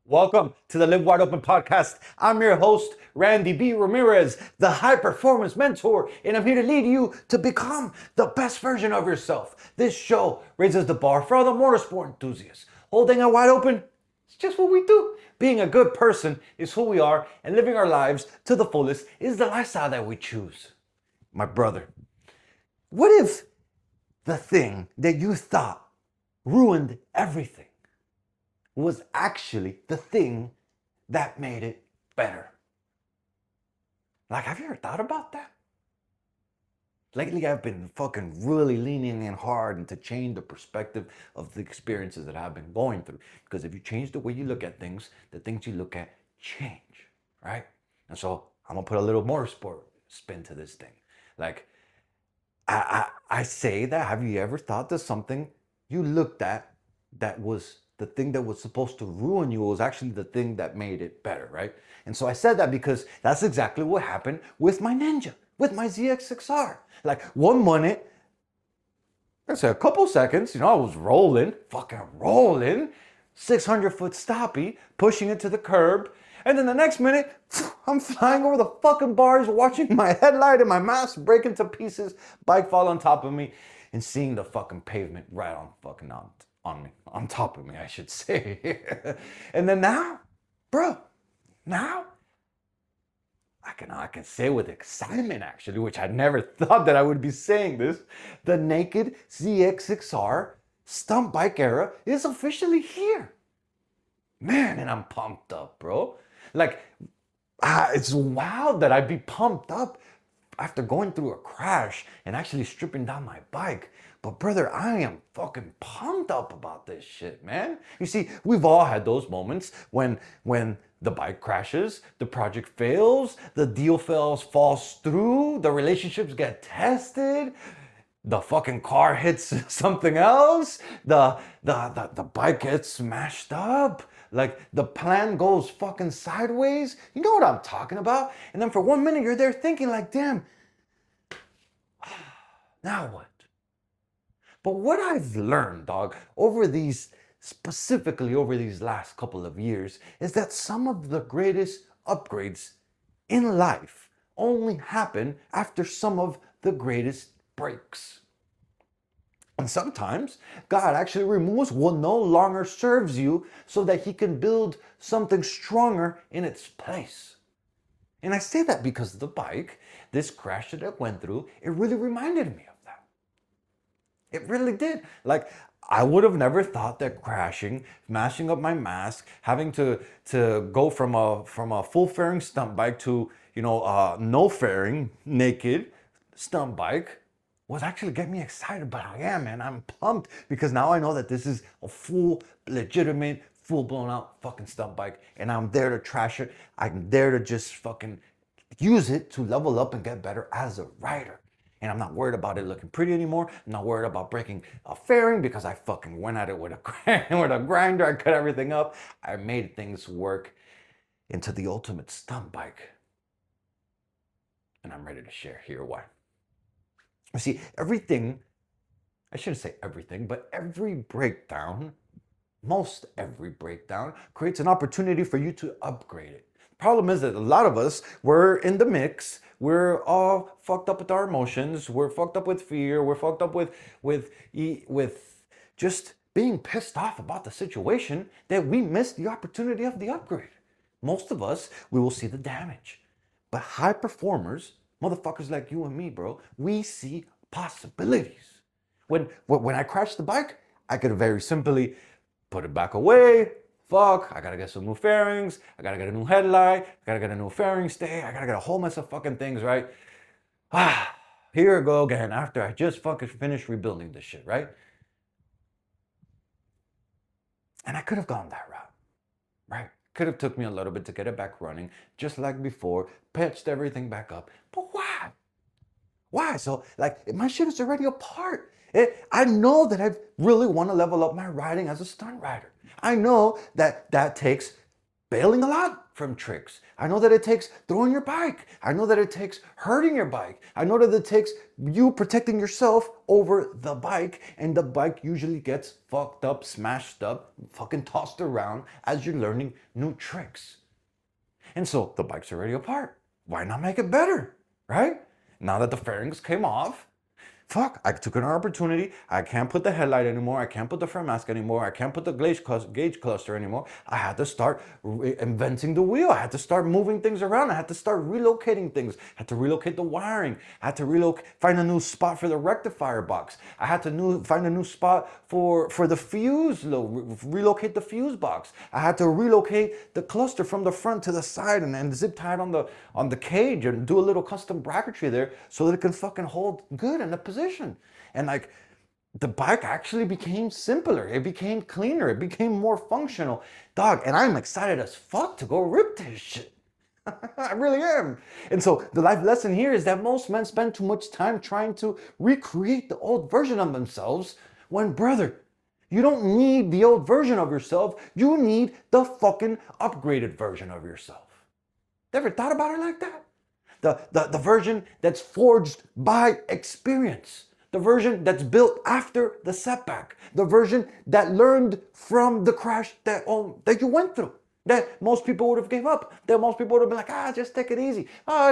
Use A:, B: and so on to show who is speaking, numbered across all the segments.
A: Welcome to the Live Wide Open podcast. I'm your host, Randy B. Ramirez, the high performance mentor, and I'm here to lead you to become the best version of yourself. This show raises the bar for all the motorsport enthusiasts. Holding it wide open, it's just what we do. Being a good person is who we are, and living our lives to the fullest is the lifestyle that we choose. My brother, what if the thing that you thought ruined everything was actually the thing that made it better? Like, have you ever thought about that? Lately, I've been fucking really leaning in hard and to change the perspective of the experiences that I've been going through. Because if you change the way you look at things, the things you look at change, right? And so I'm gonna put a little motorsport spin to this thing. Like, I say that, have you ever thought that something you looked at that was the thing that was supposed to ruin you was actually the thing that made it better, right? And so I said that because that's exactly what happened with my Ninja, with my ZX6R. Like, one minute, let's say a couple seconds, I was rolling, fucking rolling, 600-foot stoppie, pushing it to the curb. And then the next minute, I'm flying over the fucking bars, watching my headlight and my mask break into pieces, bike fall on top of me, and seeing the fucking pavement right on top of me, I should say. And then now, bro, now I can say with excitement, actually, which I never thought that I would be saying this, the naked ZX6R stunt bike era is officially here. Man, and I'm pumped up, bro. Like, it's wild that I'd be pumped up after going through a crash and actually stripping down my bike. But brother, I am fucking pumped up about this shit, man. You see, we've all had those moments when the bike crashes, the project fails, the deal falls through, the relationships get tested, the fucking car hits something else, the bike gets smashed up, like the plan goes fucking sideways. You know what I'm talking about? And then for 1 minute you're there thinking like, damn, now what? But what I've learned, dog, specifically over these last couple of years, is that some of the greatest upgrades in life only happen after some of the greatest breaks. And sometimes God actually removes what no longer serves you so that he can build something stronger in its place. And I say that because the bike, this crash that I went through, it really reminded me of that. It really did. Like, I would have never thought that crashing, mashing up my mask, having to go from a full fairing stunt bike to no fairing, naked stunt bike was actually get me excited. But I am, man. I'm pumped because now I know that this is a full, legitimate, full blown out fucking stunt bike, and I'm there to trash it. I'm there to just fucking use it to level up and get better as a rider. And I'm not worried about it looking pretty anymore. I'm not worried about breaking a fairing because I fucking went at it with a grinder. I cut everything up. I made things work into the ultimate stunt bike. And I'm ready to share here why. You see, everything, I shouldn't say everything, but every breakdown, most every breakdown creates an opportunity for you to upgrade it. The problem is that a lot of us, we're in the mix. We're all fucked up with our emotions. We're fucked up with fear. We're fucked up with just being pissed off about the situation that we missed the opportunity of the upgrade. Most of us, we will see the damage. But high performers, motherfuckers like you and me, bro, we see possibilities. When I crashed the bike, I could have very simply put it back away. Fuck, I gotta get some new fairings, I gotta get a new headlight, I gotta get a new fairing stay, I gotta get a whole mess of fucking things, right? Here I go again after I just fucking finished rebuilding this shit, right? And I could have gone that route, right? Could have took me a little bit to get it back running, just like before, patched everything back up. But why? Why? So, like, my shit is already apart. I know that I really want to level up my riding as a stunt rider. I know that that takes bailing a lot from tricks. I know that it takes throwing your bike. I know that it takes hurting your bike. I know that it takes you protecting yourself over the bike, and the bike usually gets fucked up, smashed up, fucking tossed around as you're learning new tricks. And so the bike's already apart. Why not make it better, right? Now that the fairings came off, fuck, I took an opportunity. I can't put the headlight anymore. I can't put the front mask anymore. I can't put the gauge cluster anymore. I had to start inventing the wheel. I had to start moving things around. I had to start relocating things. I had to relocate the wiring. I had to find a new spot for the rectifier box. I had to find a new spot for the fuse, relocate the fuse box. I had to relocate the cluster from the front to the side and zip tie it on the cage and do a little custom bracketry there so that it can fucking hold good in the position. And like, the bike actually became simpler. It became cleaner. It became more functional. Dog, and I'm excited as fuck to go rip this shit. I really am. And so the life lesson here is that most men spend too much time trying to recreate the old version of themselves when, brother, you don't need the old version of yourself. You need the fucking upgraded version of yourself. Ever thought about it like that? The version that's forged by experience. The version that's built after the setback. The version that learned from the crash that you went through. That most people would have gave up. That most people would have been like, just take it easy.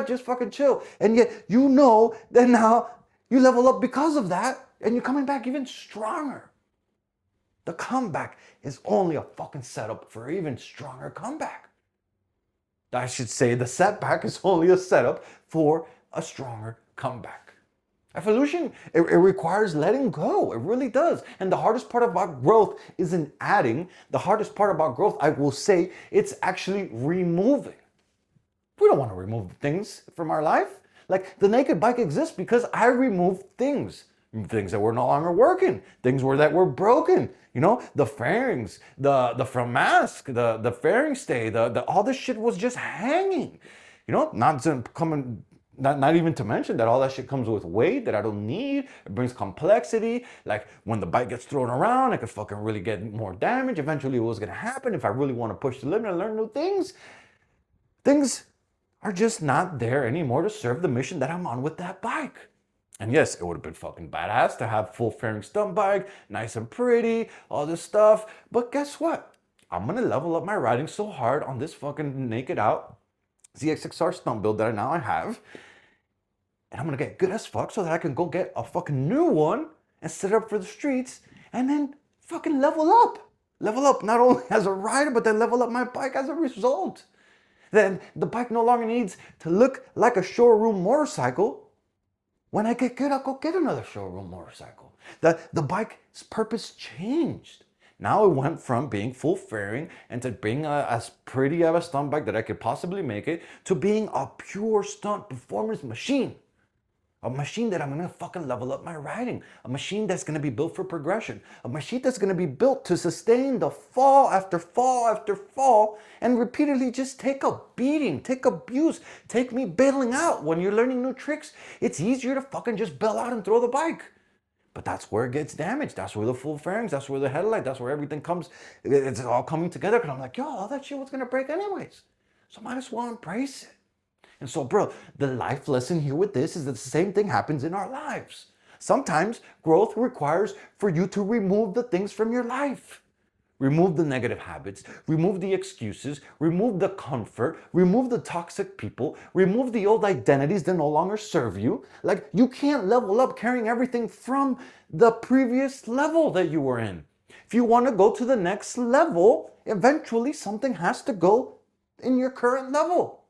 A: Just fucking chill. And yet you know that now you level up because of that and you're coming back even stronger. The comeback is only a fucking setup for an even stronger comeback. I should say the setback is only a setup for a stronger comeback. Evolution, it requires letting go. It really does. And the hardest part about growth isn't adding. The hardest part about growth, I will say, it's actually removing. We don't want to remove things from our life. Like, the naked bike exists because I removed things. Things that were no longer working, things that were broken, the fairings, the front mask, the fairing stay, all this shit was just hanging, not even to mention that all that shit comes with weight that I don't need. It brings complexity. Like, when the bike gets thrown around, it could fucking really get more damage. Eventually, what's gonna happen if I really want to push the limit and learn new things? Things are just not there anymore to serve the mission that I'm on with that bike. And yes, it would have been fucking badass to have full fairing stunt bike, nice and pretty, all this stuff. But guess what? I'm gonna level up my riding so hard on this fucking naked out ZX6R stunt build that I have. And I'm gonna get good as fuck so that I can go get a fucking new one and set it up for the streets and then fucking level up. Level up not only as a rider, but then level up my bike as a result. Then the bike no longer needs to look like a showroom motorcycle. When I get good, I'll go get another showroom motorcycle. The bike's purpose changed. Now it went from being full fairing and to being as pretty of a stunt bike that I could possibly make it to being a pure stunt performance machine. A machine that I'm gonna fucking level up my riding. A machine that's gonna be built for progression. A machine that's gonna be built to sustain the fall after fall after fall and repeatedly just take a beating, take abuse, take me bailing out. When you're learning new tricks, it's easier to fucking just bail out and throw the bike. But that's where it gets damaged. That's where the full fairings, that's where the headlight, that's where everything comes. It's all coming together. And I'm like, all that shit was gonna break anyways. So might as well embrace it. And so, bro, the life lesson here with this is that the same thing happens in our lives. Sometimes growth requires for you to remove the things from your life. Remove the negative habits, remove the excuses, remove the comfort, remove the toxic people, remove the old identities that no longer serve you. Like, you can't level up carrying everything from the previous level that you were in. If you want to go to the next level, eventually something has to go in your current level.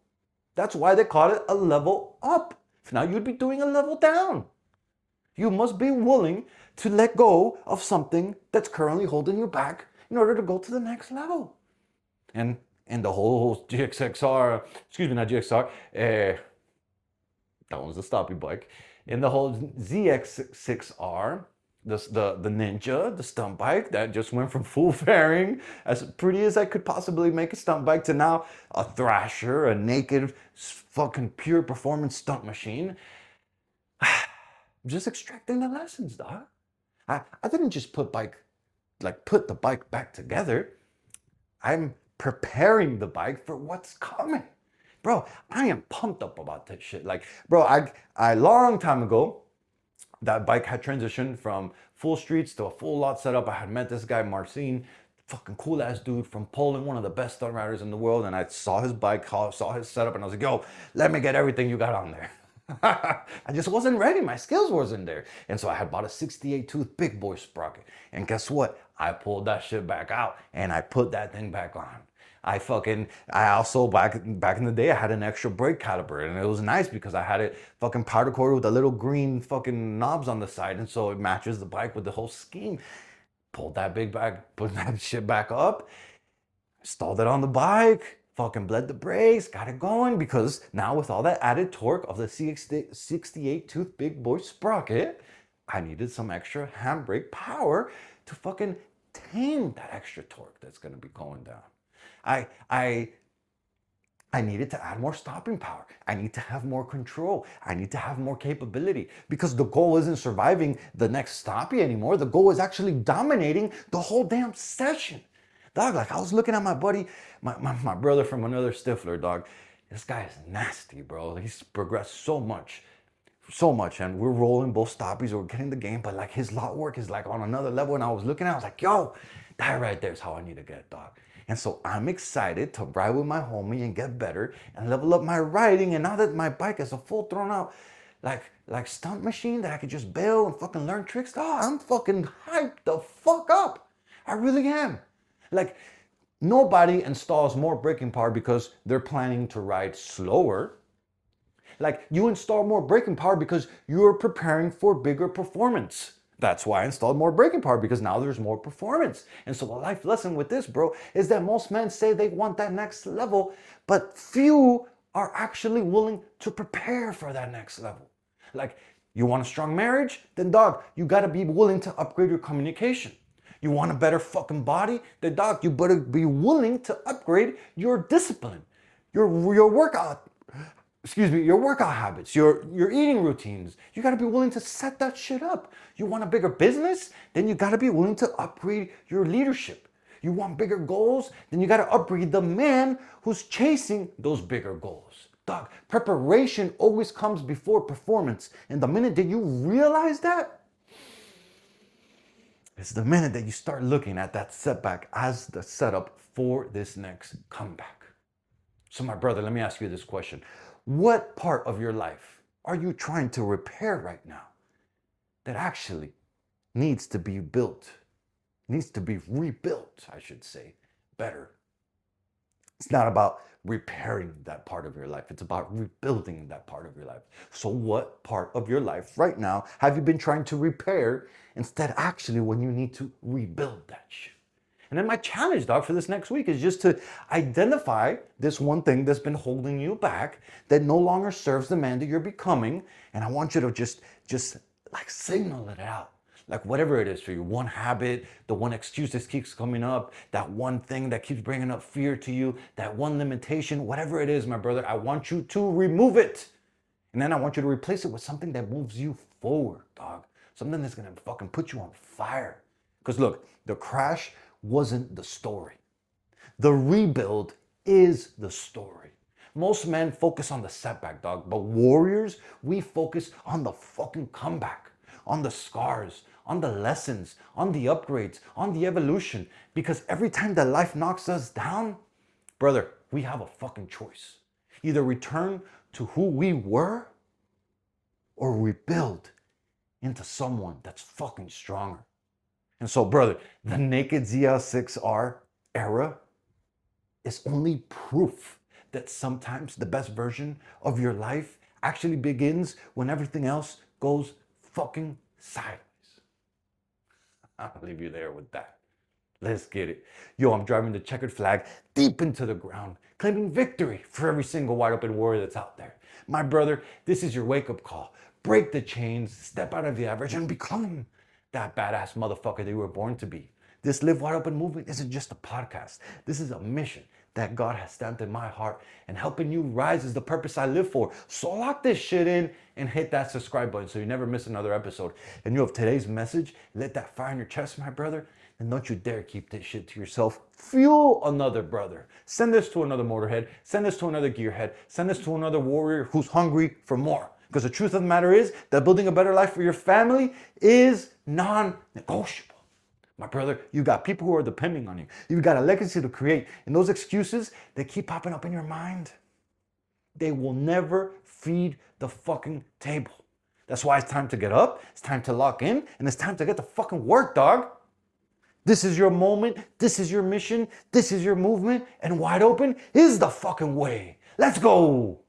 A: That's why they call it a level up. If not, you'd be doing a level down. You must be willing to let go of something that's currently holding you back in order to go to the next level. And the whole GXXR, excuse me, not GXR, that one's the stoppie bike. In the whole ZX6R, the Ninja, the stunt bike that just went from full fairing, as pretty as I could possibly make a stunt bike, to now a Thrasher, a naked, fucking pure performance stunt machine. I'm just extracting the lessons, dog. I didn't just put the bike back together. I'm preparing the bike for what's coming. Bro, I am pumped up about this shit. Like, bro, I long time ago, that bike had transitioned from full streets to a full lot setup. I had met this guy, Marcin, fucking cool ass dude from Poland, one of the best stunt riders in the world. And I saw his bike, saw his setup, and I was like, yo, let me get everything you got on there. I just wasn't ready. My skills wasn't there. And so I had bought a 68 tooth big boy sprocket. And guess what? I pulled that shit back out and I put that thing back on. I also, back in the day, I had an extra brake caliper, and it was nice because I had it fucking powder coated with the little green fucking knobs on the side, and so it matches the bike with the whole scheme. Pulled that big bag, put that shit back up, installed it on the bike, fucking bled the brakes, got it going, because now with all that added torque of the 68 tooth big boy sprocket, I needed some extra handbrake power to fucking tame that extra torque that's gonna be going down. I needed to add more stopping power. I need to have more control. I need to have more capability, because the goal isn't surviving the next stoppie anymore. The goal is actually dominating the whole damn session. Dog, like I was looking at my buddy, my brother from another Stifler, dog. This guy is nasty, bro. He's progressed so much. And we're rolling both stoppies, we're getting the game, but like his lot work is like on another level. And I was looking at it, I was like, yo, that right there is how I need to get, dog. And so I'm excited to ride with my homie and get better and level up my riding. And now that my bike is a full thrown out, like stunt machine that I could just bail and fucking learn tricks, oh, I'm fucking hyped the fuck up. I really am. Like, nobody installs more braking power because they're planning to ride slower. Like, you install more braking power because you're preparing for bigger performance. That's why I installed more braking power, because now there's more performance. And so the life lesson with this, bro, is that most men say they want that next level, but few are actually willing to prepare for that next level. Like, you want a strong marriage? Then dog, you gotta be willing to upgrade your communication. You want a better fucking body? Then dog, you better be willing to upgrade your discipline, your workout habits, your eating routines. You gotta be willing to set that shit up. You want a bigger business? Then you gotta be willing to upgrade your leadership. You want bigger goals? Then you gotta upgrade the man who's chasing those bigger goals. Dog, preparation always comes before performance. And the minute that you realize that, it's the minute that you start looking at that setback as the setup for this next comeback. So my brother, let me ask you this question. What part of your life are you trying to repair right now that actually needs to be built, needs to be rebuilt, I should say, better? It's not about repairing that part of your life. It's about rebuilding that part of your life. So what part of your life right now have you been trying to repair instead actually when you need to rebuild that shit? And then my challenge, dog, for this next week is just to identify this one thing that's been holding you back, that no longer serves the man that you're becoming. And I want you to just like signal it out. Like whatever it is for you, one habit, the one excuse that keeps coming up, that one thing that keeps bringing up fear to you, that one limitation, whatever it is, my brother, I want you to remove it. And then I want you to replace it with something that moves you forward, dog. Something that's gonna fucking put you on fire. Because look, the crash wasn't the story. The rebuild is the story. Most men focus on the setback, dog, but warriors, we focus on the fucking comeback, on the scars, on the lessons, on the upgrades, on the evolution. Because every time that life knocks us down, brother, we have a fucking choice. Either return to who we were or rebuild into someone that's fucking stronger. And so, brother, the naked ZL6R era is only proof that sometimes the best version of your life actually begins when everything else goes fucking sideways. I'll leave you there with that. Let's get it. Yo, I'm driving the checkered flag deep into the ground, claiming victory for every single wide open warrior that's out there. My brother, this is your wake-up call. Break the chains, step out of the average, and become that badass motherfucker that you were born to be. This Live Wide Open movement isn't just a podcast. This is a mission that God has stamped in my heart, and helping you rise is the purpose I live for. So lock this shit in and hit that subscribe button so you never miss another episode. And you have today's message, let that fire in your chest, my brother. then don't you dare keep this shit to yourself. Fuel another brother. Send this to another motorhead. Send this to another gearhead. Send this to another warrior who's hungry for more. Because the truth of the matter is that building a better life for your family is non-negotiable. My brother, you got people who are depending on you. You've got a legacy to create. And those excuses, they keep popping up in your mind. They will never feed the fucking table. That's why it's time to get up, it's time to lock in, and it's time to get to fucking work, dog. This is your moment, this is your mission, this is your movement, and wide open is the fucking way. Let's go.